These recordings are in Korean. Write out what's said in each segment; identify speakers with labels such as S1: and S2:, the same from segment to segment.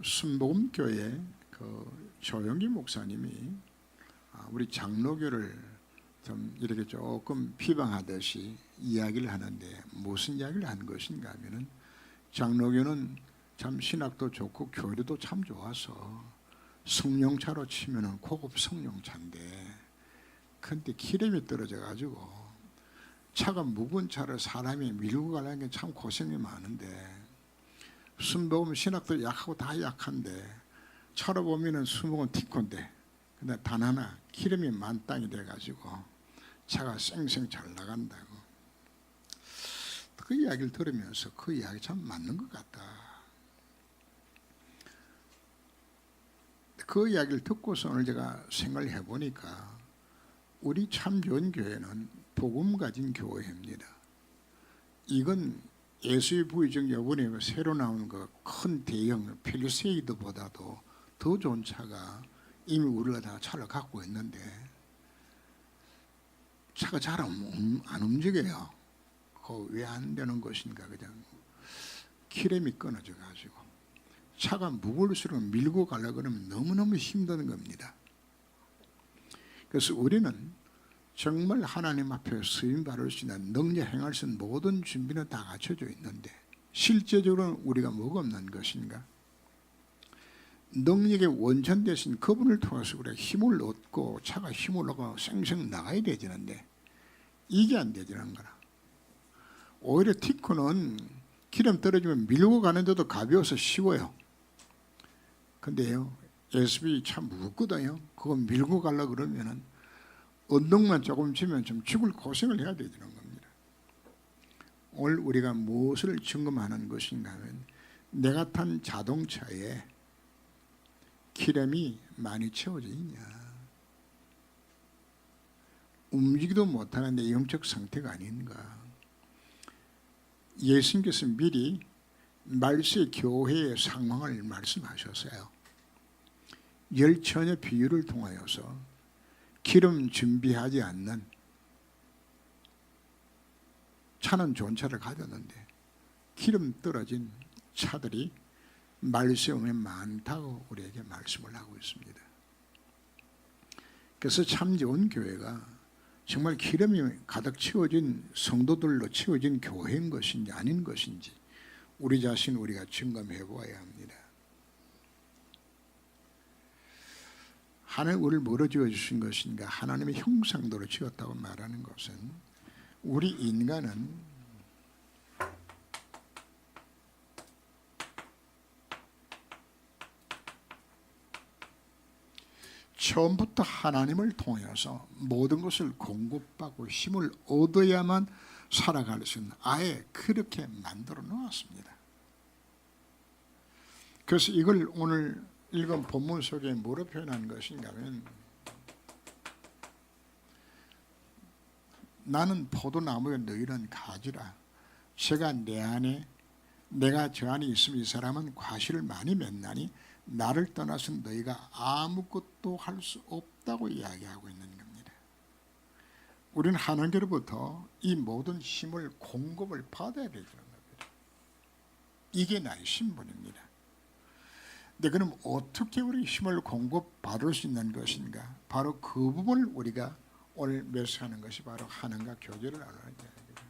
S1: 순복음교회 조영기 목사님이 우리 장로교를 좀 이렇게 조금 비방하듯이 이야기를 하는데, 무슨 이야기를 한 것인가 하면은, 장로교는 참 신학도 좋고 교리도 참 좋아서 성령차로 치면은 고급 성령차인데, 근데 기름이 떨어져 가지고 차가 무거운 차를 사람이 밀고 가려는 게 참 고생이 많은데, 순복음 신학도 약하고 다 약한데 차로 보면은 순복음 티콘데, 근데 단 하나 기름이 만땅이 돼 가지고 차가 쌩쌩 잘 나간다고. 그 이야기를 들으면서 그 이야기 참 맞는 것 같다. 그 이야기를 듣고서 오늘 제가 생각을 해보니까, 우리 참 좋은 교회는 복음 가진 교회입니다. 이건 예수의 부의적 여분에 새로 나온 그 큰 대형 펠리세이드보다도 더 좋은 차가 이미 우리가 다 차를 갖고 있는데, 차가 잘 안 움직여요. 왜 안 되는 것인가? 그냥 기름이 끊어져 가지고 차가 무거울수록 밀고 가려고 그러면 너무너무 힘든 겁니다. 그래서 우리는 정말 하나님 앞에 쓰임 받을 수 있는, 능력 행할 수 있는 모든 준비는 다 갖춰져 있는데, 실제적으로는 우리가 뭐가 없는 것인가? 능력의 원천 대신 그분을 통해서 우리가 힘을 얻고 차가 힘을 얻고 쌩쌩 나가야 되지는데, 이게 안 되지는 거라. 오히려 티코는 기름 떨어지면 밀고 가는데도 가벼워서 쉬워요. 근데요, SUV 참 무겁거든요. 그거 밀고 가려고 그러면은 언덕만 조금 치면 좀 죽을 고생을 해야 되는 겁니다. 오늘 우리가 무엇을 점검하는 것인가 하면, 내가 탄 자동차에 기름이 많이 채워져 있냐, 움직이도 못하는데 영적 상태가 아닌가. 예수님께서 미리 말세 교회의 상황을 말씀하셨어요. 열처녀 비유를 통하여서 기름 준비하지 않는, 차는 좋은 차를 가졌는데 기름 떨어진 차들이 말세움에 많다고 우리에게 말씀을 하고 있습니다. 그래서 참 좋은 교회가 정말 기름이 가득 채워진 성도들로 채워진 교회인 것인지 아닌 것인지, 우리 자신 우리가 점검해 보아야 합니다. 하나님 우리를 뭐로 지어주신 것인가? 하나님의 형상대로 지었다고 말하는 것은, 우리 인간은 처음부터 하나님을 통해서 모든 것을 공급받고 힘을 얻어야만 살아갈 수 있는, 아예 그렇게 만들어 놓았습니다. 그래서 이걸 오늘 읽은 본문 속에 뭐로 표현한 것인가 하면, 나는 포도나무에 너희는 가지라. 제가 내 안에, 내가 저 안에 있으면 이 사람은 과실을 많이 맺나니 나를 떠나서 너희가 아무것도 할 수 없다고 이야기하고 있는 겁니다. 우리는 하나님께로부터 이 모든 힘을 공급을 받아야 되는 겁니다. 이게 나의 신분입니다. 근데 그럼 어떻게 우리 힘을 공급받을 수 있는 것인가? 바로 그 부분을 우리가 오늘 묘사하는 것이 바로 하나님과 교제를 하는 이야기입니다.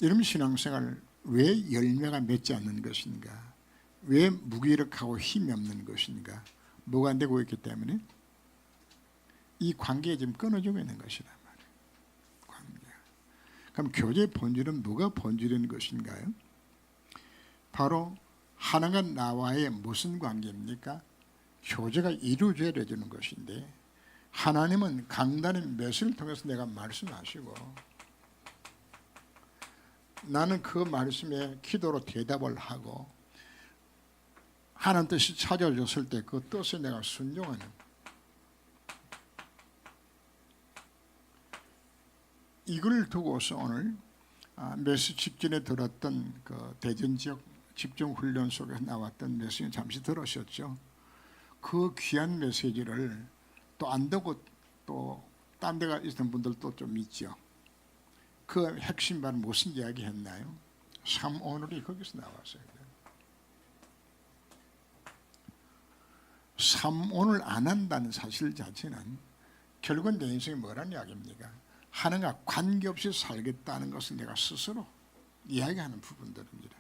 S1: 이런 신앙생활 왜 열매가 맺지 않는 것인가? 왜 무기력하고 힘이 없는 것인가? 뭐가 안 되고 있기 때문에 이 관계가 지금 끊어지고 있는 것이란 말이에요. 관계. 그럼 교제의 본질은 뭐가 본질인 것인가요? 바로 하나님과 나와의 무슨 관계입니까? 교제가 이루어져야 되는 것인데, 하나님은 강단의 메시지를 통해서 내가 말씀하시고, 나는 그 말씀에 기도로 대답을 하고, 하나님 뜻이 찾아졌을 때 그 뜻에 내가 순종하는, 이걸 두고서 오늘 메시지 직전에 들었던 그 대전 지역 집중훈련 속에서 나왔던 메시지 잠시 들으셨죠? 그 귀한 메시지를 또 안 듣고 또 딴 데가 있는 분들도 좀 있죠. 그 핵심 바로 무슨 이야기 했나요? 삼오늘이 거기서 나왔어요. 삼오늘 안 한다는 사실 자체는 결국은 내 인생이 뭐라는 이야기입니까? 하나님과 관계없이 살겠다는 것을 내가 스스로 이야기하는 부분들입니다.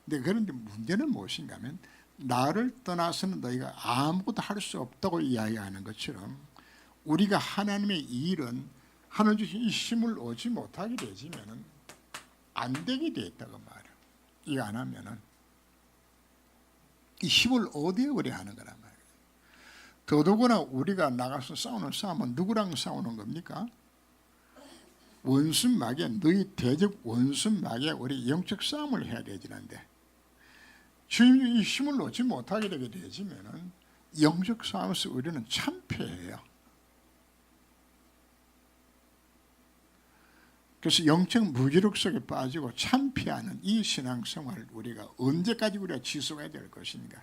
S1: 그런데 문제는 무엇인가 하면 나를 떠나서는 너희가 아무것도 할 수 없다고 이야기하는 것처럼 우리가 하나님의 일은 하나님 주신 이 힘을 얻지 못하게 되지면 안 되게 돼 있다고 말이에요. 이거 안 하면은 이 힘을 얻어야 우리 하는 거란 말이에요. 더더구나 우리가 나가서 싸우는 싸움은 누구랑 싸우는 겁니까? 원수마귀, 너희 대적 원수마귀 우리 영적 싸움을 해야 되지는데 주님이 이 힘을 얻지 못하게 되게 되지면은 영적 싸움에서 우리는 참패해요. 그래서 영적 무기력 속에 빠지고 참패하는 이 신앙생활을 우리가 언제까지 우리가 지속해야 될 것인가.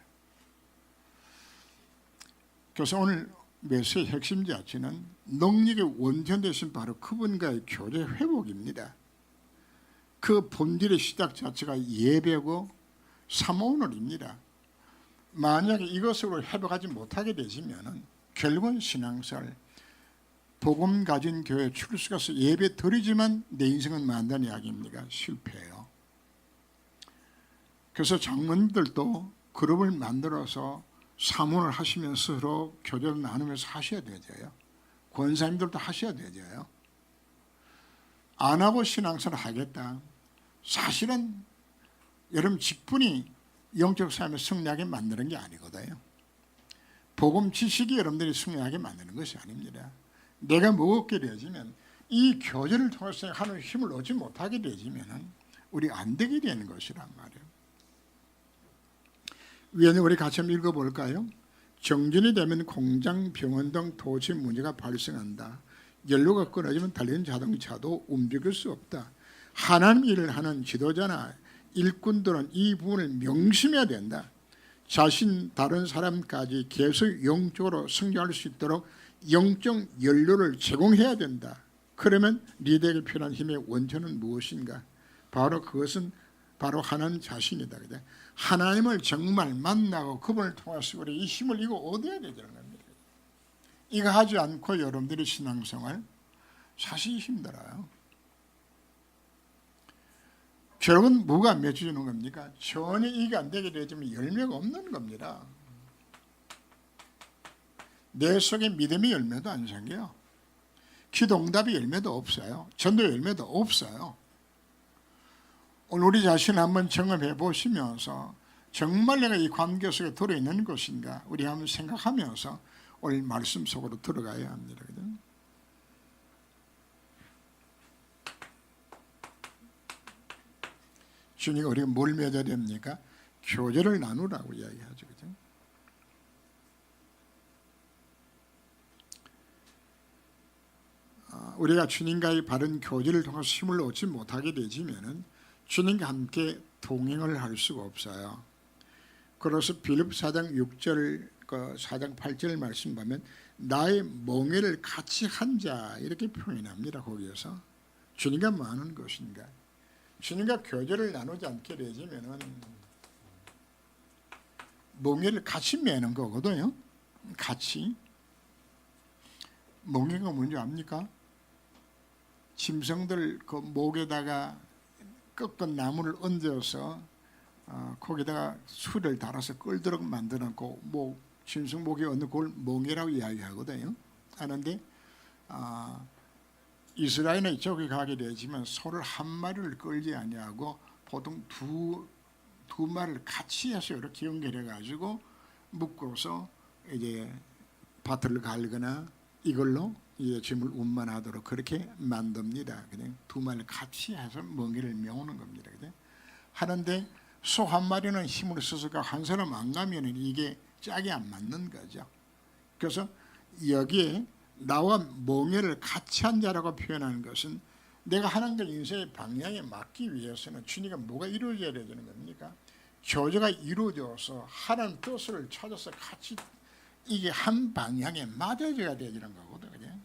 S1: 그래서 오늘 메시지의 핵심 자체는 능력의 원천 대신 바로 그분과의 교제 회복입니다. 그 본질의 시작 자체가 예배고 삼오늘입니다. 만약에 이것으로 회복하지 못하게 되시면 결국은 신앙생활 복음 가진 교회 출석해서 예배 드리지만 내 인생은 만다는 이야기입니까? 실패해요. 그래서 장로님들도 그룹을 만들어서 사문을 하시면서 서로 교제를 나누면서 하셔야 되죠. 권사님들도 하셔야 되죠. 안 하고 신앙생활을 하겠다. 사실은 여러분 직분이 영적 삶을 승리하게 만드는 게 아니거든요. 복음 지식이 여러분들이 승리하게 만드는 것이 아닙니다. 내가 무겁게 되어지면 이 교제를 통해서 하는 힘을 얻지 못하게 되어지면 우리 안 되게 되는 것이란 말이에요. 위원회 우리 같이 한번 읽어볼까요? 정전이 되면 공장, 병원 등 도시 문제가 발생한다. 연료가 끊어지면 달리는 자동차도 움직일 수 없다. 하나님 일을 하는 지도자나 일꾼들은 이 부분을 명심해야 된다. 자신 다른 사람까지 계속 영적으로 성장할 수 있도록 영적 연료를 제공해야 된다. 그러면 리더에게 필요한 힘의 원천은 무엇인가? 바로 그것은 바로 하나님 자신이다. 하나님을 정말 만나고 그분을 통해서 우리 이 힘을 이거 얻어야 되는 겁니다. 이거 하지 않고 여러분들이 신앙생활 사실 힘들어요. 결국은 뭐가 맺어주는 겁니까? 전혀 이게 안 되게 되지만 열매가 없는 겁니다. 내 속에 믿음의 열매도 안 생겨요. 기도응답의 열매도 없어요. 전도 열매도 없어요. 오늘 우리 자신 한번 점검해 보시면서 정말 내가 이 관계 속에 들어있는 것인가 우리 한번 생각하면서 오늘 말씀 속으로 들어가야 합니다. 주님이 우리가 뭘 맺어야 됩니까? 교제를 나누라고 이야기하죠. 그죠? 우리가 주님과의 바른 교제를 통해서 힘을 얻지 못하게 되지면은 주님과 함께 동행을 할 수가 없어요. 그래서 빌립 4장 6절, 4장 8절 말씀 보면 나의 멍에를 같이 한 자 이렇게 표현합니다. 거기에서 주님과 뭐 하는 것인가? 주님과 교제를 나누지 않게 되지면은 멍에를 같이 매는 거거든요. 같이. 멍에가 뭔지 압니까? 짐승들 그 목에다가 꺾은 나무를 얹어서 거기다가 술을 달아서 끓도록 만드는 그 짐승 목에 얹는 그걸 멍에라고 이야기하거든요. 하는데 이스라엘은 이쪽에 가게 되지만 소를 한 마리를 끌지 아니하고 보통 두 마리를 같이 해서 이렇게 연결해 가지고 묶어서 이제 밭을 갈거나 이걸로 이제 짐을 운반하도록 그렇게 만듭니다. 그냥 두 마리를 같이 해서 멍에를 메우는 겁니다. 하는데 소 한 마리는 힘을 써서 한 사람 안 가면은 이게 짝이 안 맞는 거죠. 그래서 여기에 나와 멍에를 같이 한 자라고 표현하는 것은 내가 하나님과 인생의 방향에 맞기 위해서는 주님과 뭐가 이루어져야 되는 겁니까? 교제가 이루어져서 하나님 뜻을 찾아서 같이 이게 한 방향에 맞아져야 되는 거거든요.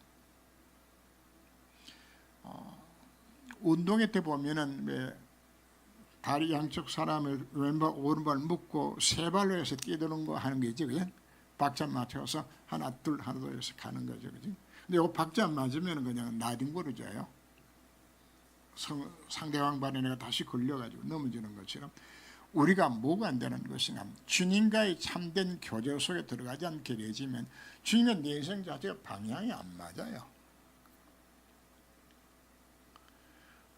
S1: 운동회 때 보면은 왜 다리 양쪽 사람을 왼발 오른발 묶고 세 발로 해서 뛰드는 거 하는 게 있지, 그냥 박자 맞춰서 하나 둘 해서 가는 거죠, 그지? 근데 요 박자 맞으면 그냥 나뒹굴어져요. 상대방 발에 내가 다시 걸려가지고 넘어지는 것처럼 우리가 뭐가 안 되는 것인가? 주님과의 참된 교제 속에 들어가지 않게 되지면 주님의 내성 자체가 방향이 안 맞아요.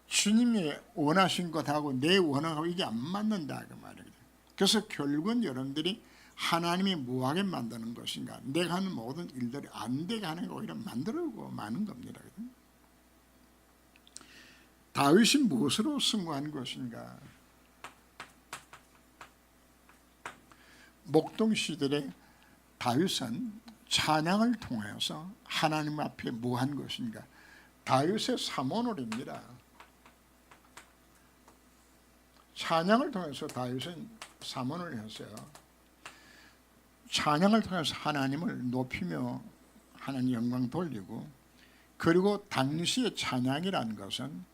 S1: 주님이 원하신 것하고 내 원하고 이게 안 맞는다 그 말이거든요. 그래서 결국은 여러분들이 하나님이 뭐하게 만드는 것인가? 내가 하는 모든 일들이 안 되게 하는 거 오히려 만들고 마는 겁니다. 다윗이 무엇으로 승리한 것인가? 목동 시절에 다윗은 찬양을 통해서 하나님 앞에 뭐한 것인가? 다윗의 사모놀입니다. 찬양을 통해서 다윗은 사모를 했어요. 찬양을 통해서 하나님을 높이며 하나님 영광 돌리고, 그리고 당시의 찬양이라는 것은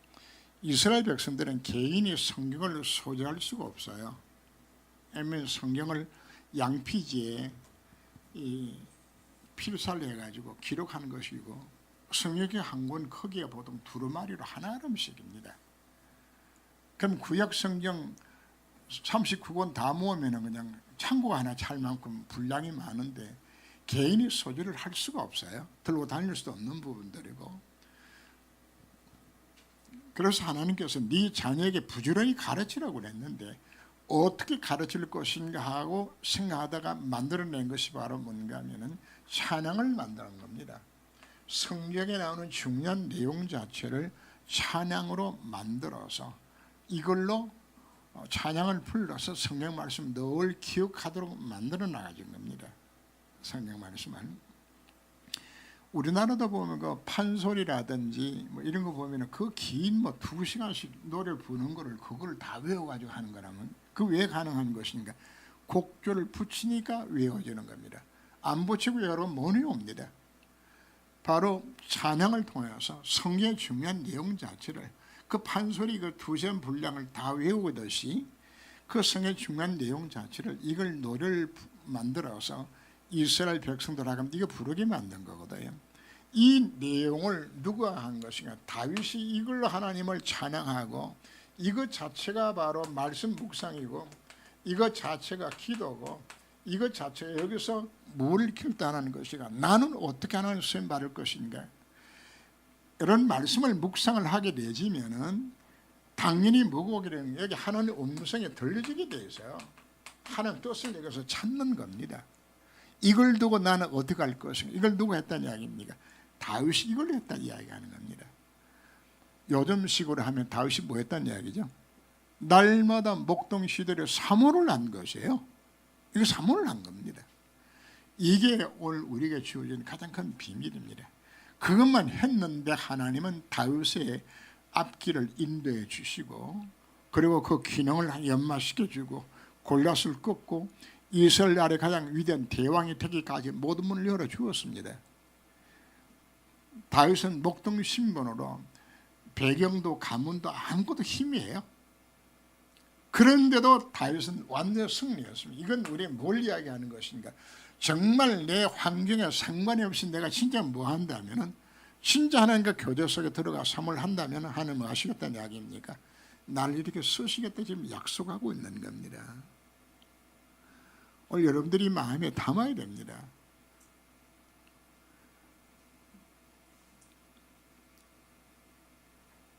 S1: 이스라엘 백성들은 개인이 성경을 소지할 수가 없어요. 왜냐하면 성경을 양피지에 필사를 해가지고 기록하는 것이고, 성경의 한 권 크기가 보통 두루마리로 하나름씩입니다. 그럼 구약 성경 39권 다 모으면 그냥 창고가 하나 찰 만큼 분량이 많은데 개인이 소지를 할 수가 없어요. 들고 다닐 수도 없는 부분들이고, 그래서 하나님께서 네 자녀에게 부지런히 가르치라고 그랬는데 어떻게 가르칠 것인가 하고 생각하다가 만들어낸 것이 바로 뭔가 하면은 찬양을 만드는 겁니다. 성경에 나오는 중요한 내용 자체를 찬양으로 만들어서 이걸로 찬양을 불러서 성경 말씀 늘 기억하도록 만들어 나가진 겁니다. 성경 말씀을. 우리나라도 보면 그 판소리라든지 뭐 이런 거 보면 그 긴 뭐 2시간씩 노래를 부르는 거를 그걸 다 외워가지고 하는 거라면 그 왜 가능한 것인가? 곡조를 붙이니까 외워지는 겁니다. 안 붙이고 외우면 뭐니 옵니다. 바로 찬양을 통해서 성경의 중요한 내용 자체를 그 판소리 그 2시간 분량을 다 외우듯이 그 성경의 중요한 내용 자체를 이걸 노래를 만들어서 이스라엘 백성들하고 이거 부르게 만든 거거든요. 이 내용을 누가 한 것인가? 다윗이 이걸로 하나님을 찬양하고, 이것 자체가 바로 말씀 묵상이고, 이것 자체가 기도고, 이것 자체가 여기서 뭘 결단하는 것인가? 나는 어떻게 하나님 쓰임 받을 것인가? 이런 말씀을 묵상을 하게 되지면은 당연히 뭐고 오게 되는, 여기 하나님의 음성에 들려지게 돼 있어요. 하나님 뜻을 여기서 찾는 겁니다. 이걸 두고 나는 어떻게 할 것인가? 이걸 누가 했다는 이야기입니까? 다윗이 이걸 했다는 이야기하는 겁니다. 요즘식으로 하면 다윗이 뭐 했다는 이야기죠? 날마다 목동 시대에 사모를 한 것이에요. 이거 사모를 한 겁니다. 이게 오늘 우리에게 주어진 가장 큰 비밀입니다. 그것만 했는데 하나님은 다윗의 앞길을 인도해 주시고, 그리고 그 기능을 연마시켜주고, 골리앗을 꺾고 이스라엘 나라의 가장 위대한 대왕이 되기까지 모든 문을 열어주었습니다. 다윗은 목동 신분으로 배경도 가문도 아무것도 힘이에요. 그런데도 다윗은 완전히 승리했습니다. 이건 우리가 뭘 이야기하는 것인가? 정말 내 환경에 상관이 없이 내가 진짜 뭐 한다면은, 진짜 하나님과 교제 속에 들어가 삶을 한다면 하나님 뭐 하시겠다는 이야기입니까? 나를 이렇게 쓰시겠다 지금 약속하고 있는 겁니다. 오늘 여러분들이 마음에 담아야 됩니다.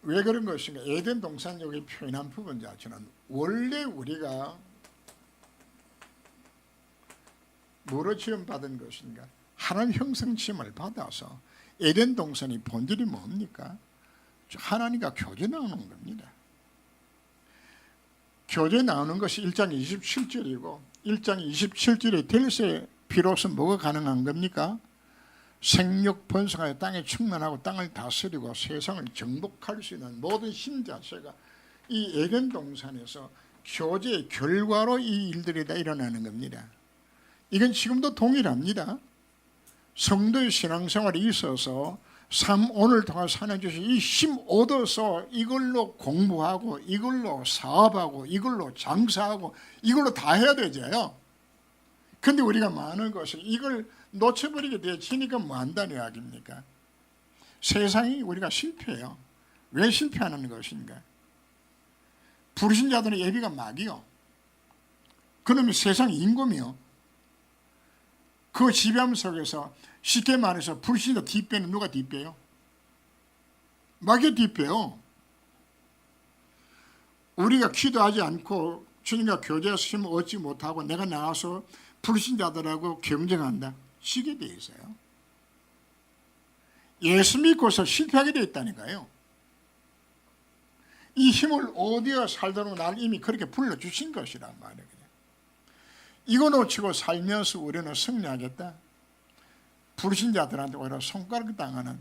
S1: 왜 그런 것인가? 에덴 동산 여기 표현한 부분 자체는 원래 우리가 뭐로 지음받은 것인가? 하나님 형성 지음을 받아서 에덴 동산이 본질이 뭡니까? 하나님과 교제 나오는 겁니다. 교제 나오는 것이 1장 27절이고 1장 27절에 델세 비로소 뭐가 가능한 겁니까? 생육 번성하여 땅에 충만하고 땅을 다스리고 세상을 정복할 수 있는 모든 힘 자체가 이 에덴 동산에서 교제의 결과로 이 일들이 다 일어나는 겁니다. 이건 지금도 동일합니다. 성도의 신앙생활이 있어서 삶 오늘 통해 사는 주신 이 힘 얻어서 이걸로 공부하고 이걸로 사업하고 이걸로 장사하고 이걸로 다 해야 되죠. 근데 우리가 많은 것은 이걸 놓쳐버리게 되니까 뭐 한다는 이야기입니까? 세상이 우리가 실패해요. 왜 실패하는 것인가? 불신자들의 예비가 막이요. 그러면 세상 임금이요. 그 지배함 속에서 쉽게 말해서 불신자 뒷배는 누가 뒷배요? 마귀 뒷배요. 우리가 기도하지 않고 주님과 교제해서 힘을 얻지 못하고 내가 나와서 불신자들하고 경쟁한다. 지게 돼 있어요. 예수 믿고서 실패하게 돼 있다니까요. 이 힘을 얻어 살도록 나를 이미 그렇게 불러주신 것이란 말이에요. 이거 놓치고 살면서 우리는 승리하겠다. 불신자들한테 오히려 손가락 당하는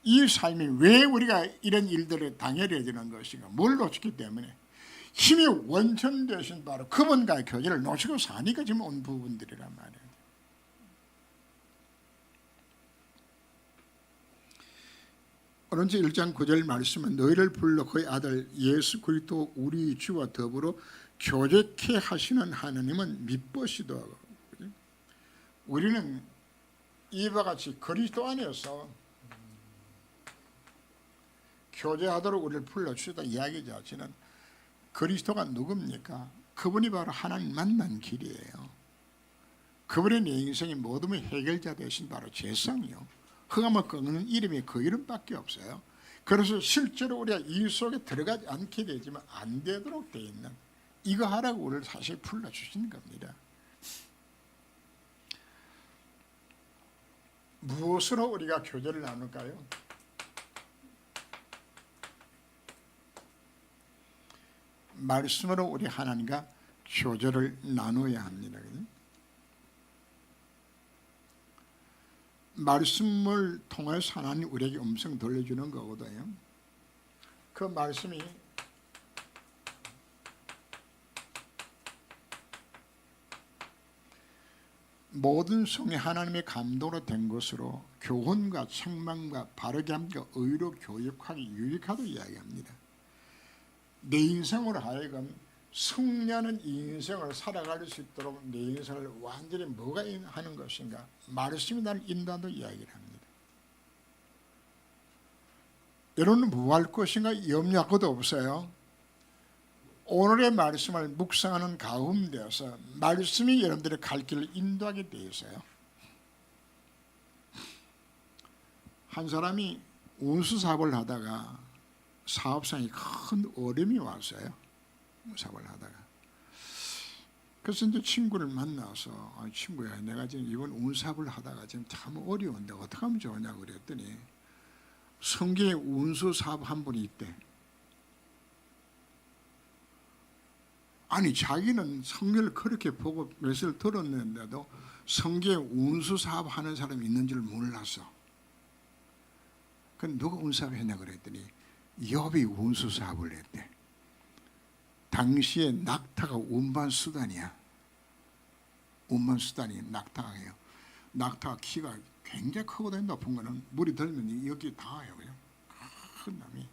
S1: 이 삶이 왜 우리가 이런 일들을 당해야 되는 것인가? 뭘 놓쳤기 때문에 힘이 원천 되신 바로 그분과의 교제를 놓치고 사니까 지금 온 부분들이란 말이에요. 오른쪽 1장 9절 말씀은 너희를 불러 그의 아들 예수 그리스도 우리 주와 더불어 교제케 하시는 하나님은 미쁘시도. 우리는 이와 같이 그리스도 안에서 교제하도록 우리를 불러주시다 이야기 자체는 그리스도가 누굽니까? 그분이 바로 하나님 만난 길이에요. 그분의 내 인생의 모든 해결자 되신 바로 재성이요. 흑암을 꺾는 이름이 그 이름밖에 없어요. 그래서 실제로 우리가 이 속에 들어가지 않게 되지만 안 되도록 되어 있는 이거 하라고 우리를 사실 불러주신 겁니다. 무엇으로 우리가 교제를 나눌까요? 말씀으로 우리 하나님과 교제를 나눠야 합니다. 말씀을 통해서 하나님 우리에게 음성 돌려주는 거거든요. 그 말씀이 모든 성이 하나님의 감동으로 된 것으로 교훈과 책망과 바르게 함과 의로 교육하기 유익하다고 이야기합니다. 내 인생으로 하여금 승리하는 인생을 살아갈 수 있도록 내 인생을 완전히 뭐가 하는 것인가? 말씀이 나를 인도한다고 이야기를 합니다. 여러분은 뭐 할 것인가 염려할 것도 없어요. 오늘의 말씀을 묵상하는 가운데서 말씀이 여러분들의 갈 길을 인도하게 되어 있어요. 한 사람이 운수사업을 하다가 사업상에 큰 어려움이 왔어요. 사업을 하다가. 그래서 이제 친구를 만나서 친구야 내가 지금 이번 운사업을 하다가 지금 참 어려운데 어떻게 하면 좋으냐고 그랬더니 성경에 운수사업 한 분이 있대. 아니 자기는 성경을 그렇게 보고 몇을 들었는데도 성경에 운수사업 하는 사람이 있는 줄 몰랐어. 그럼 누가 운수사업 했냐 그랬더니 욥이 운수사업을 했대. 당시에 낙타가 운반수단이야. 운반수단이 낙타예요. 낙타가 키가 굉장히 크거든요. 높은 거는 물이 들면 여기 닿아요. 그냥 큰 놈이.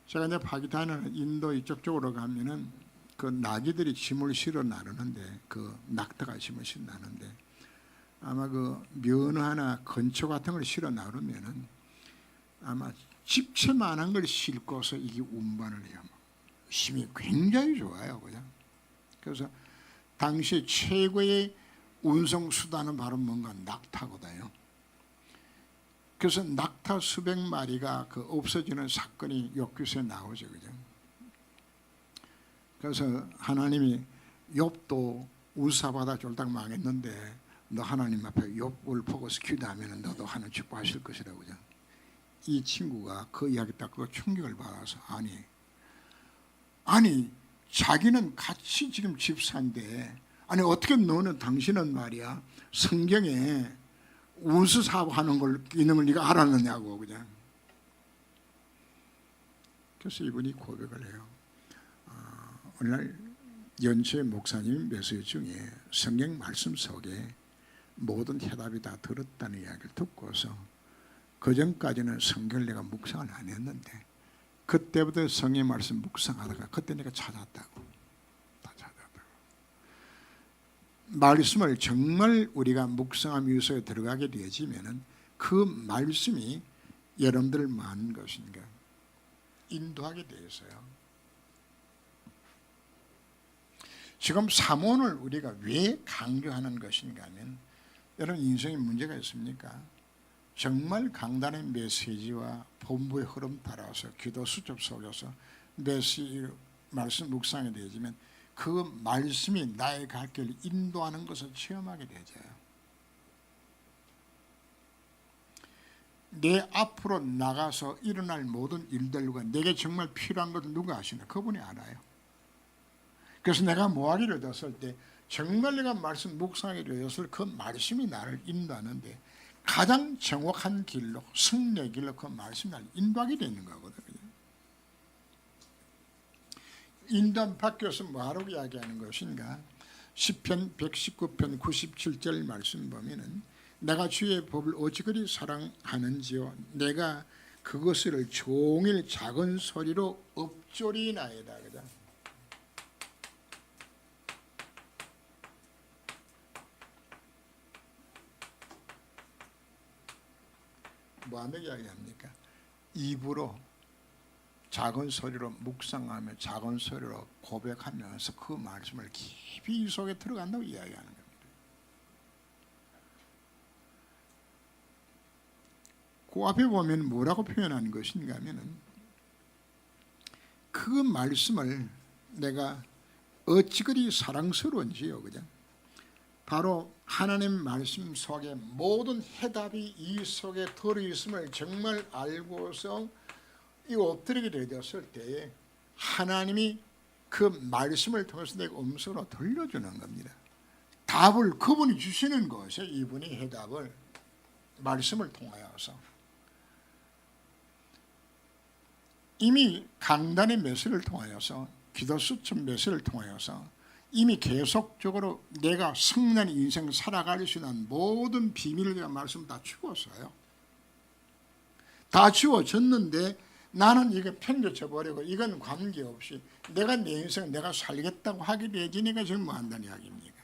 S1: 제가 이제 파키스탄이나 인도 이쪽 쪽으로 가면은 그 나귀들이 짐을 실어 나르는데 그 낙타가 짐을 실어 나르는데 아마 그 면허 하나 건초 같은 걸 실어 나르면은 아마 집채만한 걸 싣고서 이게 운반을 해요. 힘이 굉장히 좋아요. 그냥. 그래서 당시 최고의 운송 수단은 바로 뭔가 낙타거든요. 그래서 낙타 수백 마리가 그 없어지는 사건이 욥기서에 나오죠. 그죠? 그래서 하나님이 욥도 운사바다 쫄딱 망했는데 너 하나님 앞에 욥을 보고서 기도하면 너도 하나님 축복하실 것이라고. 그죠? 이 친구가 그 이야기 딱 그 충격을 받아서 아니 자기는 같이 지금 집사인데 아니 어떻게 너는 당신은 말이야 성경에 운수 사업하는 걸 있는 걸 네가 알았느냐고. 그냥. 그래서 이분이 고백을 해요. 오늘날 연초의 목사님 메시지 중에 성경 말씀 속에 모든 해답이 다 들었다는 이야기를 듣고서 그전까지는 성경을 내가 묵상을 안 했는데 그때부터 성경 말씀 묵상하다가 그때 내가 찾았다고. 다 찾았다고. 말씀을 정말 우리가 묵상함 유소에 들어가게 되어지면은 그 말씀이 여러분들을 뭐 하는 것인가? 인도하게 되어서요. 지금 사모를 우리가 왜 강조하는 것인가 하면 여러분 인생에 문제가 있습니까? 정말 강단의 메시지와 본부의 흐름 따라서 기도 수첩 속에서 메시지 말씀 묵상이 되어지면 그 말씀이 나의 갈 길을 인도하는 것을 체험하게 되죠. 내 앞으로 나가서 일어날 모든 일들과 내게 정말 필요한 것을 누가 아시나? 그분이 알아요. 그래서 내가 뭐하기를 되었을 때 정말 내가 말씀 묵상하기를 되었을 그 말씀이 나를 인도하는데 가장 정확한 길로 승리의 길로 그 말씀이 나를 인도하게 되는 거거든요. 인도함 밖에서 뭐하라고 이야기하는 것인가? 시편 119편 97절 말씀 보면은 내가 주의 법을 어찌 사랑하는지요 내가 그것을 종일 작은 소리로 읊조리나이다. 그죠? 뭐하는 이야기합니까? 입으로 작은 소리로 묵상하며 작은 소리로 고백하면서 그 말씀을 깊이 이 속에 들어간다고 이야기하는 겁니다. 그 앞에 보면 뭐라고 표현하는 것인가 하면은 그 말씀을 내가 어찌 그리 사랑스러운지요. 그죠? 바로 하나님 말씀 속에 모든 해답이 이 속에 들어있음을 정말 알고서 이 엎드리게 되었을 때에 하나님이 그 말씀을 통해서 내가 음성으로 들려주는 겁니다. 답을 그분이 주시는 것이에요. 이분이 해답을 말씀을 통하여서 이미 강단의 메시지를 통하여서 기도 수첩 메시지를 통하여서 이미 계속적으로 내가 승리한 인생 살아갈 수 있는 모든 비밀을 제가 말씀 다 주었어요. 다 주어졌는데 나는 이거 편겨쳐 버리고 이건 관계없이 내가 내 인생 내가 살겠다고 하게 되지니까 지금 뭐 한다는 이야기입니까?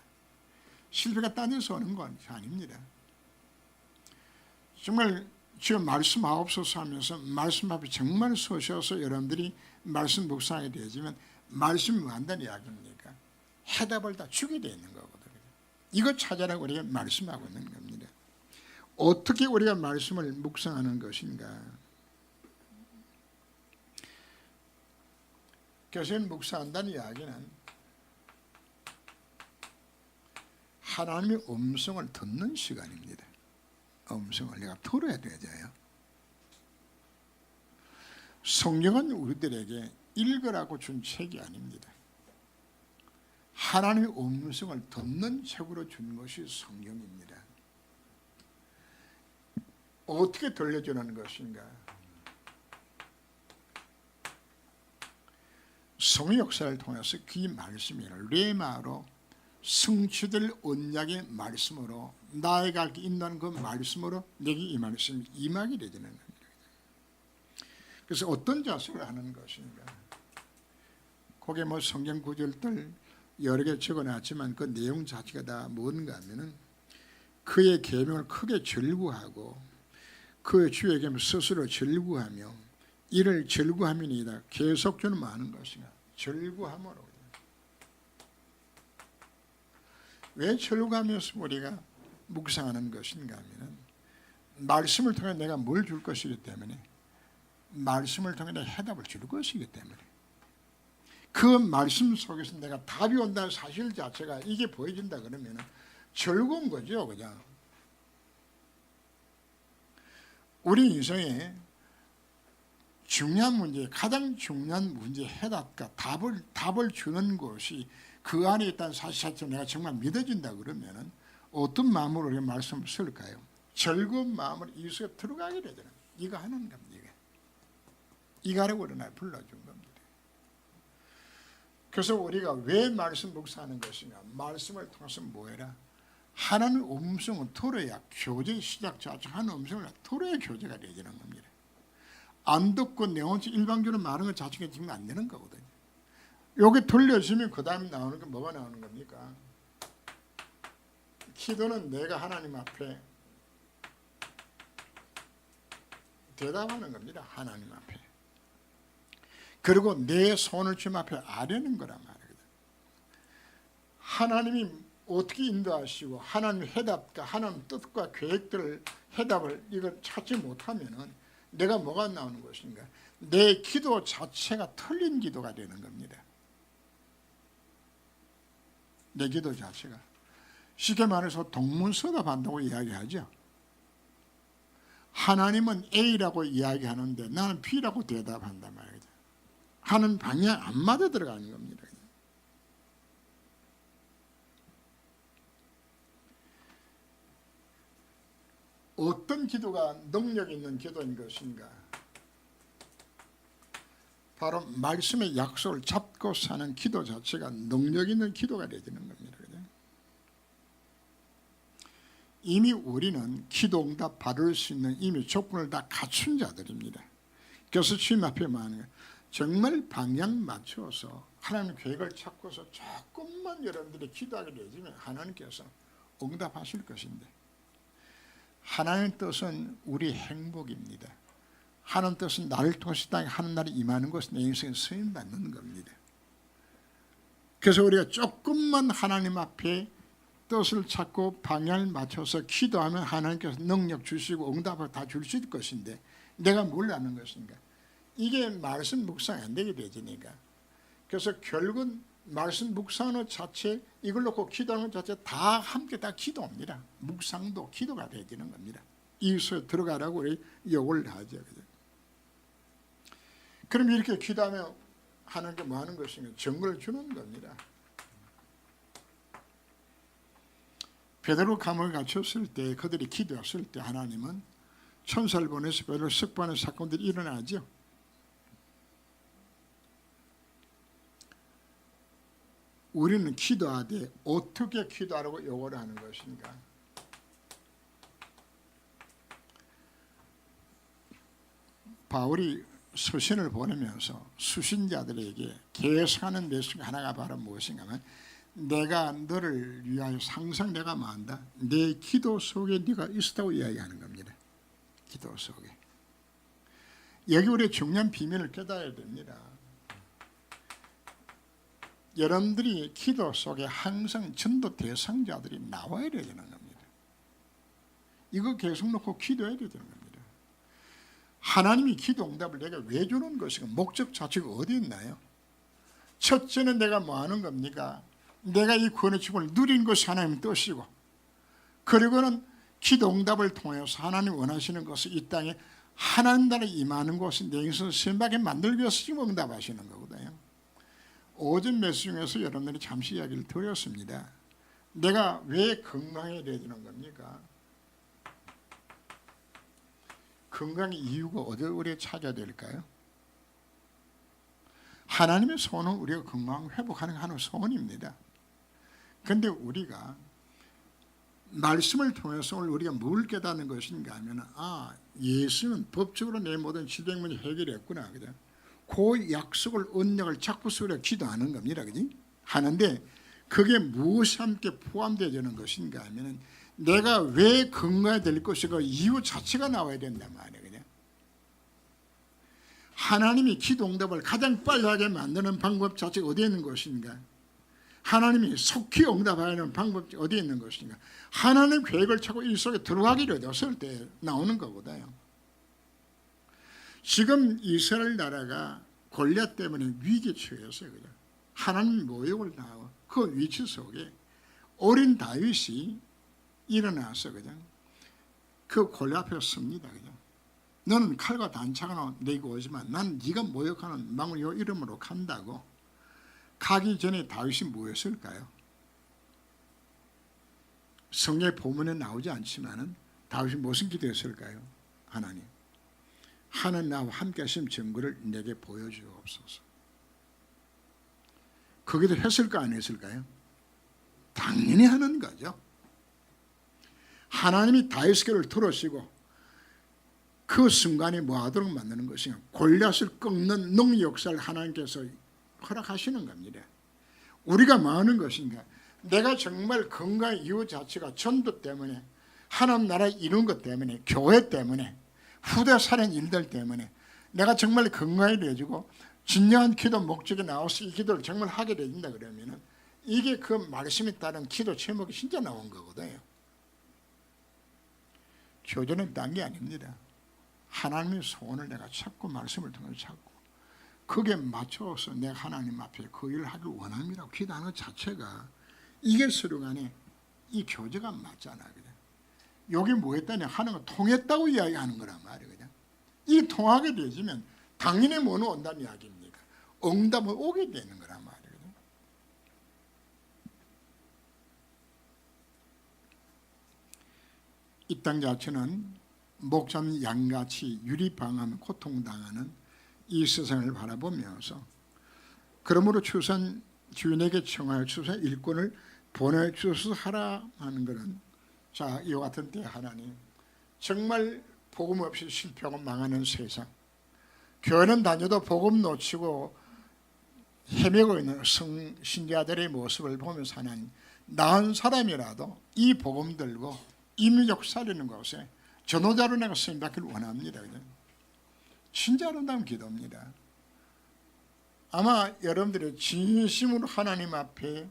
S1: 실패가 따져서 오는 건 아닙니다. 정말 지금 말씀하옵소서 하면서 말씀 앞에 정말 서셔서 여러분들이 말씀 묵상하게 되지만 말씀이 뭐 한다는 이야기입니까? 해답을 다 주게 되어 있는 거거든요. 이거 찾아라고 우리가 말씀하고 있는 겁니다. 어떻게 우리가 말씀을 묵상하는 것인가? 교수님 묵상한다는 이야기는 하나님의 음성을 듣는 시간입니다. 음성을 내가 들어야 되잖아요. 성경은 우리들에게 읽으라고 준 책이 아닙니다. 하나님의 음성을 듣는 책으로 준 것이 성경입니다. 어떻게 들려주는 것인가? 성의 역사를 통해서 그 말씀이 레마로 성취될 언약의 말씀으로 나의 갈 길 인도하는 그 말씀으로 내게 이 말씀이 임하게 되는 겁니다. 그래서 어떤 자세를 하는 것인가? 거기에 뭐 성경 구절들 여러 개 적어놨지만 그 내용 자체가 다 뭔가 하면은 그의 계명을 크게 절구하고 그의 주의 계명 스스로 절구하며 이를 절구함이니이다. 계속적으로 많은 것이냐? 절구함으로. 왜 절구하면서 우리가 묵상하는 것인가 하면은 말씀을 통해 내가 뭘 줄 것이기 때문에 말씀을 통해 내가 해답을 줄 것이기 때문에 그 말씀 속에서 내가 답이 온다는 사실 자체가 이게 보여진다 그러면 즐거운 거죠. 그냥 우리 인생에 중요한 문제, 가장 중요한 문제 해답과 답을 주는 것이 그 안에 있다는 사실 자체를 내가 정말 믿어진다 그러면 어떤 마음으로 우리가 말씀을 쓸까요? 즐거운 마음으로 이 속에 들어가게 되잖아요. 이거 하는 겁니다. 이거 하라고 우리가 불러준 겁니다. 그래서 우리가 왜 말씀 묵상하는 것이냐? 말씀을 통해서 뭐해라? 하나님 음성을 들어야 교제 시작 자체가 하나님 음성을 들어야 교제가 되지는 겁니다. 안 듣고 내 혼자 일방적으로 말하는 것 자체가 지금 안 되는 거거든요. 여기 들려주면 그 다음에 나오는 게 뭐가 나오는 겁니까? 기도는 내가 하나님 앞에 대답하는 겁니다. 하나님 앞에. 그리고 내 손을 주님 앞에 아뢰는 거란 말이거든요. 하나님이 어떻게 인도하시고 하나님 해답과 하나님 뜻과 계획들을 해답을 이걸 찾지 못하면은 내가 뭐가 나오는 것인가? 내 기도 자체가 틀린 기도가 되는 겁니다. 내 기도 자체가 쉽게 말해서 동문서답한다고 이야기하죠. 하나님은 A라고 이야기하는데 나는 B라고 대답한단 말이죠. 하는 방향 안 맞아 들어가는 겁니다. 어떤 기도가 능력 있는 기도인 것인가? 바로 말씀의 약속을 잡고 사는 기도 자체가 능력 있는 기도가 되는 겁니다. 이미 우리는 기도 응답 받을 수 있는 이미 조건을 다 갖춘 자들입니다. 그래서 주님 앞에 말하는 거예요. 정말 방향 맞춰서 하나님 계획을 찾고서 조금만 여러분들이 기도하게 되면 하나님께서 응답하실 것인데, 하나님의 뜻은 우리 행복입니다. 하나님 뜻은 나를 통해서 땅에 하는 날이 임하는 것은 내 인생에 쓰임받는 겁니다. 그래서 우리가 조금만 하나님 앞에 뜻을 찾고 방향을 맞춰서 기도하면 하나님께서 능력 주시고 응답을 다 줄 수 있을 것인데, 내가 뭘 아는 것인가? 이게 말씀 묵상 안 되게 되지니까. 그래서 결국은 말씀 묵상하는 자체, 이걸 놓고 기도하는 자체 다 함께 다 기도입니다. 묵상도 기도가 되지는 겁니다. 이것에 들어가라고 우리 요구를 하죠. 그럼 이렇게 기도하면 하나님께 뭐 하는 것인가? 정보를 주는 겁니다. 베드로 감옥에 갇혔을 때, 그들이 기도했을 때 하나님은 천사를 보내서 베드로 석방하는 사건들이 일어나죠. 우리는 기도하되 어떻게 기도하라고 요구를 하는 것인가? 바울이 서신을 보내면서 수신자들에게 계속하는 메시지 하나가 바로 무엇인가 하면, 내가 너를 위하여 항상 내가 만다. 내 기도 속에 네가 있었다고 이야기하는 겁니다. 기도 속에. 여기 우리 중요한 비밀을 깨달아야 됩니다. 여러분들이 기도 속에 항상 전도 대상자들이 나와야 되는 겁니다. 이거 계속 놓고 기도해야 되는 겁니다. 하나님이 기도 응답을 내가 왜 주는 것인가? 목적 자체가 어디 있나요? 첫째는 내가 뭐 하는 겁니까? 내가 이 구원의 축복을 누린 것이 하나님의 뜻이고, 그리고는 기도 응답을 통해서 하나님 원하시는 것을 이 땅에 하나님 나라에 임하는 것을 내 인생을 신박하게 만들기 위해서 지금 응답하시는 거거든요. 오전 메시지 중에서 여러분들이 잠시 이야기를 드렸습니다. 내가 왜 건강해야 되는 겁니까? 건강의 이유가 어디 우리가 찾아야 될까요? 하나님의 소원은 우리가 건강 회복하는 하나의 소원입니다. 그런데 우리가 말씀을 통해서 우리가 뭘 깨닫는 것인가 하면, 예수는 법적으로 내 모든 질병 문제 해결했구나. 그죠? 그 약속을, 언약을 잡고서 우리가 기도하는 겁니다. 그지? 하는데 그게 무엇이 함께 포함되어지는 것인가 하면, 내가 왜 건강해야 될 것인가 이유 자체가 나와야 된단 말이에요. 그죠? 하나님이 기도 응답을 가장 빨리 하게 만드는 방법 자체가 어디에 있는 것인가? 하나님이 속히 응답하는 방법이 어디에 있는 것인가? 하나님 계획을 찾고 이 속에 들어가기로 되었을 때 나오는 거거든요. 지금 이스라엘 나라가 골리앗 때문에 위기에 처했어요. 그죠? 하나님 모욕을 당하고 그 위치 속에 어린 다윗이 일어나서 그죠? 그 골리앗 앞에 섭니다. 그죠? 너는 칼과 단창으로 내고 오지만 난 네가 모욕하는 망을 이름으로 간다고. 가기 전에 다윗이 뭐였을까요? 성경 본문에 나오지 않지만은 다윗이 무슨 기도했을까요? 하나님 나와 함께 하신 증거를 내게 보여주옵소서. 그 기도 했을까 안 했을까요? 당연히 하는 거죠. 하나님이 다윗에게를 들으시고 그 순간에 뭐 하도록 만드는 것이냐, 골리앗을 꺾는 능력 역사를 하나님께서 허락하시는 겁니다. 우리가 뭐 하는 것인가? 내가 정말 건강의 이유 자체가 전도 때문에, 하나님 나라 이룬 것 때문에, 교회 때문에, 후대 살인 일들 때문에 내가 정말 건강해지고 진정한 기도 목적에 나와서 이 기도를 정말 하게 된다 그러면은 이게 그 말씀에 따른 기도 제목이 진짜 나온 거거든요. 교조는 딴 게 아닙니다. 하나님의 소원을 내가 찾고 말씀을 통해서 찾고 거기에 맞춰서 내가 하나님 앞에 그 일을 하길 원합니다 기도하는 것 자체가 이게 서로 간에 이 교제가 맞잖아요. 여기 뭐 했다냐 하는 거 통했다고 이야기하는 거란 말이에요. 이 통하게 되지면 당연히 뭐는 온다는 이야기입니까? 응답은 오게 되는 거란 말이에요. 이 땅 자체는 목자는 양같이 유리방하며 고통당하는 이 세상을 바라보면서 그러므로 추선 주인에게 청하여 추선 일꾼을 보내주셔서 하라 하는 것은, 자, 이와 같은 때 하나님 정말 복음 없이 실패하고 망하는 세상, 교회는 다녀도 복음 놓치고 헤매고 있는 신자들의 모습을 보면서 하나님, 나은 사람이라도 이 복음 들고 이민족 살리는 곳에 전도자로 내가 쓰임받기를 원합니다. 진짜 아름다운 기도입니다. 아마 여러분들이 진심으로 하나님 앞에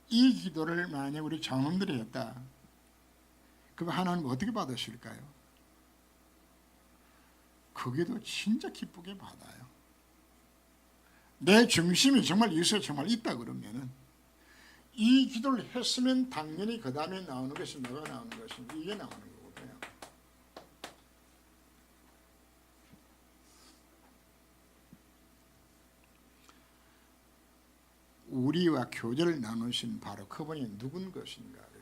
S1: 이 기도를 만약 우리 장로들이 했다, 그럼 하나님 어떻게 받으실까요? 그게도 진짜 기쁘게 받아요. 내 중심이 정말 이웃에 정말 있다 그러면은 이 기도를 했으면 당연히 그 다음에 나오는 것이 뭐가 나오는 것이 이게 나오는 거거든요. 우리와 교제를 나누신 바로 그분이 누군 것인가?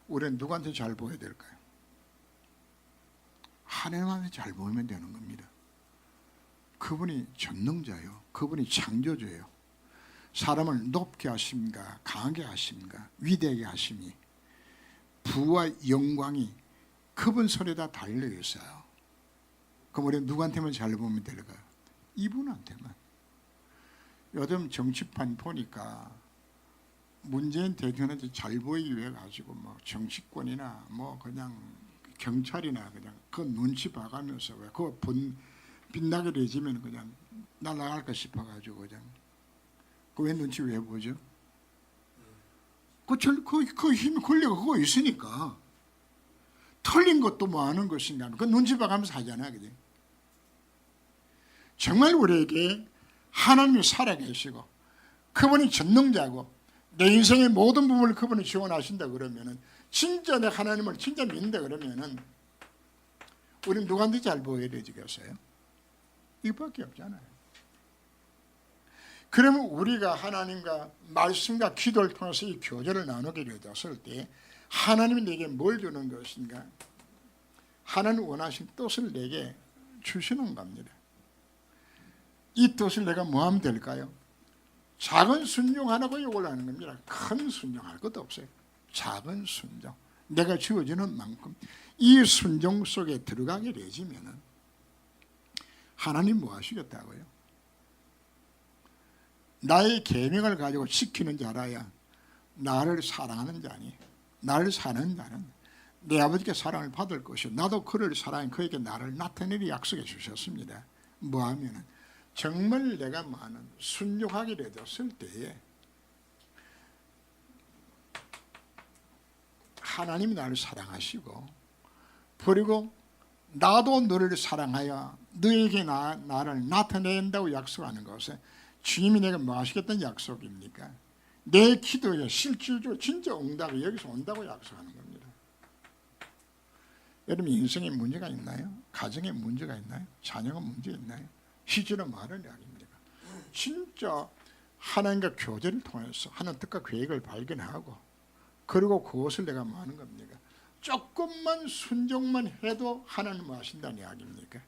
S1: 우리는 누구한테 잘 보여야 될까요? 하나님한테 잘 보이면 되는 겁니다. 그분이 전능자요, 그분이 창조주예요. 사람을 높게 하십니까, 강하게 하십니까, 위대하게 하심이 부와 영광이 그분 손에 다 달려 있어요. 그럼 우리는 누구한테만 잘 보면 될까요? 이분한테만. 요즘 정치판 보니까 문재인 대통령한테 잘 보이기 위해 가지고 뭐 정치권이나 뭐 그냥 경찰이나 그냥 그 눈치 봐가면서 왜 그거 빛나게 되지면 그냥 날아갈까 싶어가지고 그냥 그 왜 눈치 왜 보죠? 그 힘 권리가 그거 있으니까 틀린 것도 뭐 하는 것인가 그 눈치 봐가면서 하잖아요. 그죠? 정말 우리에게 하나님이 살아계시고 그분이 전능자고 내 인생의 모든 부분을 그분이 지원하신다 그러면은 진짜 내 하나님을 진짜 믿는다 그러면은 우리는 누구한테 잘 보여야 되겠어요? 이밖에 없잖아요. 그러면 우리가 하나님과 말씀과 기도를 통해서 이 교제를 나누게 되었을 때 하나님이 내게 뭘 주는 것인가? 하나님 원하신 뜻을 내게 주시는 겁니다. 이 뜻을 내가 뭐 하면 될까요? 작은 순종하라고 요구를 하는 겁니다. 큰 순종할 것도 없어요. 작은 순종, 내가 주어지는 만큼 이 순종 속에 들어가게 되지면은 하나님 뭐 하시겠다고요? 나의 계명을 가지고 지키는 자라야 나를 사랑하는 자니, 나를 사는 자는 내 아버지께 사랑을 받을 것이요 나도 그를 사랑해 그에게 나를 나타내리 약속해 주셨습니다. 뭐 하면은 정말 내가 많은 순종하게 되었을 때에 하나님이 나를 사랑하시고 그리고 나도 너를 사랑하여 너에게 나를 나타낸다고 약속하는 것은 주님이 내가 뭐 하시겠다는 약속입니까? 내 기도에 실질적으로 진짜 응답이 여기서 온다고 약속하는 겁니다. 여러분 인생에 문제가 있나요? 가정에 문제가 있나요? 자녀가 문제 있나요? 시주는 말을 이야기입니다. 진짜 하나님과 교제를 통해서 하나님 뜻과 계획을 발견하고 그리고 그것을 내가 뭐 하는 겁니까? 조금만 순종만 해도 하나님 뭐 하신다는 이야기입니까?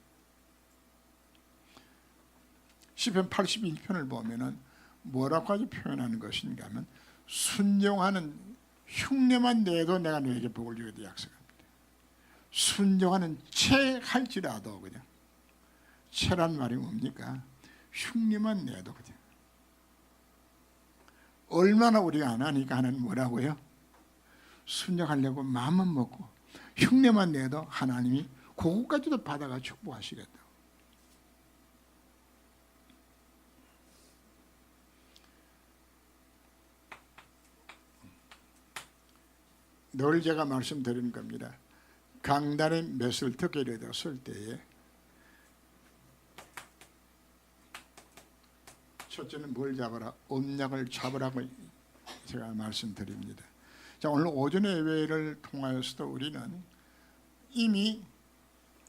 S1: 시편 81편을 보면은 뭐라고 표현하는 것인가 하면 순종하는 흉내만 내도 내가 너에게 복을 주겠다 약속합니다. 순종하는 채 할지라도 그냥 채란 말이 뭡니까? 흉내만 내도 그냥 얼마나 우리가 안 하니까 하나님 뭐라고요? 순종하려고 마음만 먹고 흉내만 내도 하나님이 그것까지도 받아가 축복하시겠다. 늘 제가 말씀드리는 겁니다. 강단의 맷을 듣게 되었을 때에 첫째는 뭘 잡아라? 언약을 잡으라고 제가 말씀드립니다. 자, 오늘 오전의 예배를 통하여서도 우리는 이미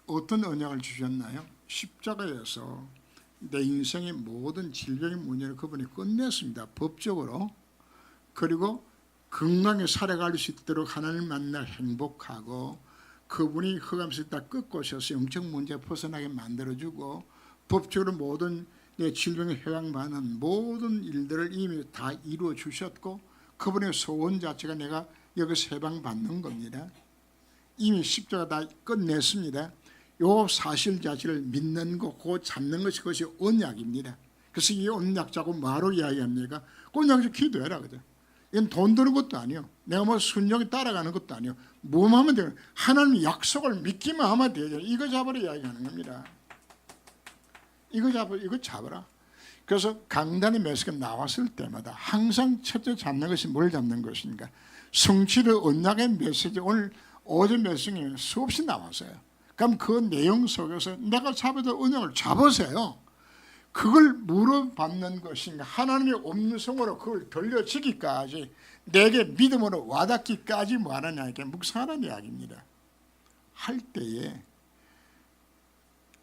S1: 어떤 언약을 주셨나요? 십자가에서 내 인생의 모든 질병의 문제를 그분이 끝냈습니다. 법적으로. 그리고 건강에 살아갈 수 있도록 하나님 만나 행복하고 그분이 흑암에서 다 끄고 오셔서 영적 문제 벗어나게 만들어주고 법적으로 모든 내 질병에 해당받는 모든 일들을 이미 다 이루어 주셨고 그분의 소원 자체가 내가 여기서 해방받는 겁니다. 이미 십자가 다 끝냈습니다. 요 사실 자체를 믿는 거, 그거 잡는 것이 그것이 언약입니다. 그래서 이 언약 자고 뭐로 이야기합니까? 언약에서 기도해라 그죠? 이건 돈 드는 것도 아니요. 내가 뭐 순종에 따라가는 것도 아니요. 뭐만 하면 돼요. 하나님의 약속을 믿기만 하면 되죠. 이거 잡으라 이야기하는 겁니다. 이거 잡아라. 그래서 강단의 메시지가 나왔을 때마다 항상 첫째 잡는 것이 뭘 잡는 것인가? 성취의 언약의 메시지 오늘 오전 메시지에 수없이 나왔어요. 그럼 그 내용 속에서 내가 잡아도 언약을 잡으세요. 그걸 물어받는 것인가? 하나님의 음성으로 그걸 들려지기까지 내게 믿음으로 와닿기까지 뭐 하느냐 이게 묵상하는 이야기입니다. 할 때에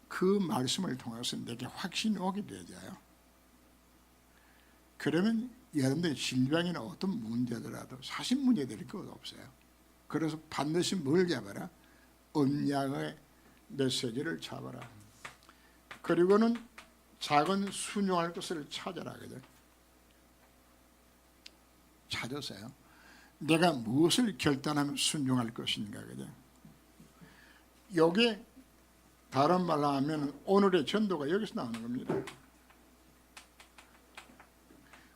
S1: 그 말씀을 통해서 내게 확신이 오게 되어요. 그러면 여러분들의 질병이나 어떤 문제더라도 사실 문제될 것 없어요. 그래서 반드시 뭘 잡아라? 언약의 메시지를 잡아라. 그리고는 작은 순종할 것을 찾아라. 그죠? 찾으세요. 내가 무엇을 결단하면 순종할 것인가. 그죠? 요게 다른 말로 하면 오늘의 전도가 여기서 나오는 겁니다.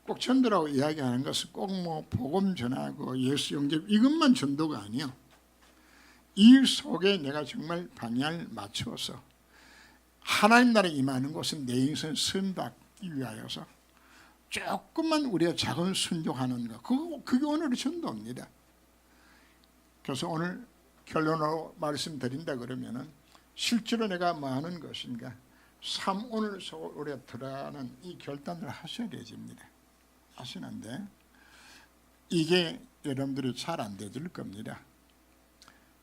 S1: 꼭 전도라고 이야기하는 것은 꼭 뭐 복음 전하고 예수 영접 이것만 전도가 아니요. 이 속에 내가 정말 방향을 맞추어서 하나님 나라에 임하는 것은 내 인생 선받기 위하여서 조금만 우리가 작은 순종하는 것 그게 오늘의 전도입니다. 그래서 오늘 결론으로 말씀드린다 그러면은 실제로 내가 뭐 하는 것인가? 오늘 우리가 들어가는 이 결단을 하셔야 되집니다. 하시는데 이게 여러분들이 잘 안 되질 겁니다.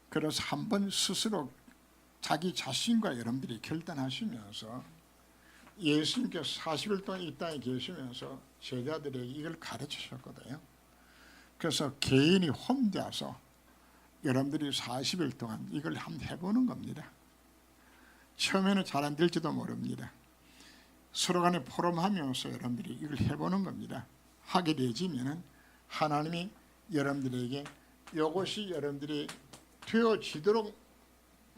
S1: 그래서 한번 스스로 자기 자신과 여러분들이 결단하시면서 예수님께서 40일 동안 이 땅에 계시면서 제자들에게 이걸 가르치셨거든요. 그래서 개인이 혼자서 여러분들이 40일 동안 이걸 한번 해보는 겁니다. 처음에는 잘 안 될지도 모릅니다. 서로 간에 포럼하면서 여러분들이 이걸 해보는 겁니다. 하게 되지면은 하나님이 여러분들에게 이것이 여러분들이 되어지도록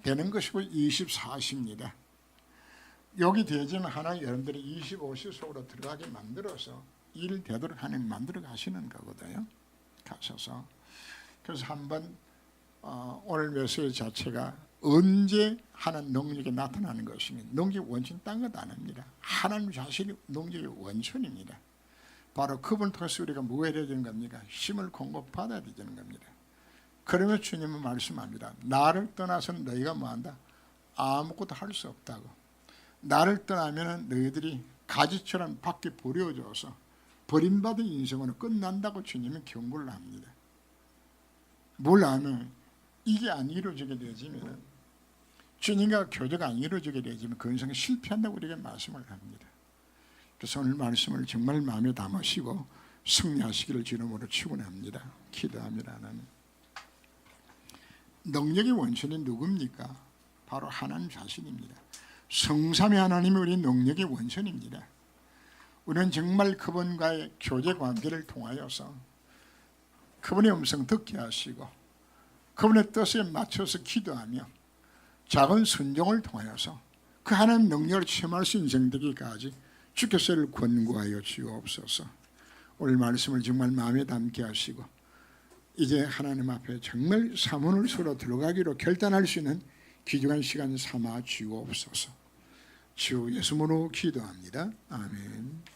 S1: 되는 것이고 24시입니다. 여기 되지만 하나님 여러분들이 25시 속으로 들어가게 만들어서 일 되도록 하나님 만들어 가시는 거거든요. 가셔서 그래서 한번 오늘 메시지 자체가 언제 하는 능력이 나타나는 것이면 능력의 원천 딴 것 아닙니다. 하나님 자신이 능력의 원천입니다. 바로 그분을 통해서 우리가 뭐 해야 되는 겁니까? 힘을 공급받아야 되는 겁니다. 그러면 주님은 말씀합니다. 나를 떠나서는 너희가 뭐한다? 아무것도 할 수 없다고. 나를 떠나면 너희들이 가지처럼 밖에 버려져서 버림받은 인생으로 끝난다고 주님은 경고를 합니다. 뭘 하면 이게 안 이루어지게 되지면 주님과 교제가 안 이루어지게 되지만 그 인생에 실패한다고 우리에게 말씀을 합니다. 그래서 오늘 말씀을 정말 마음에 담으시고 승리하시기를 주님으로 축원합니다. 기도합니다. 하나님. 능력의 원천이 누굽니까? 바로 하나님 자신입니다. 성삼위 하나님이 우리 능력의 원천입니다. 우리는 정말 그분과의 교제 관계를 통하여서 그분의 음성 듣게 하시고 그분의 뜻에 맞춰서 기도하며 작은 순종을 통하여서 그 하나님 능력을 체험할 수 있는 인생 되기까지 주께서 이를 권고하여 주옵소서. 오늘 말씀을 정말 마음에 담게 하시고 이제 하나님 앞에 정말 사문을 서로 들어가기로 결단할 수 있는 귀중한 시간 삼아 주옵소서. 주 예수님으로 기도합니다. 아멘.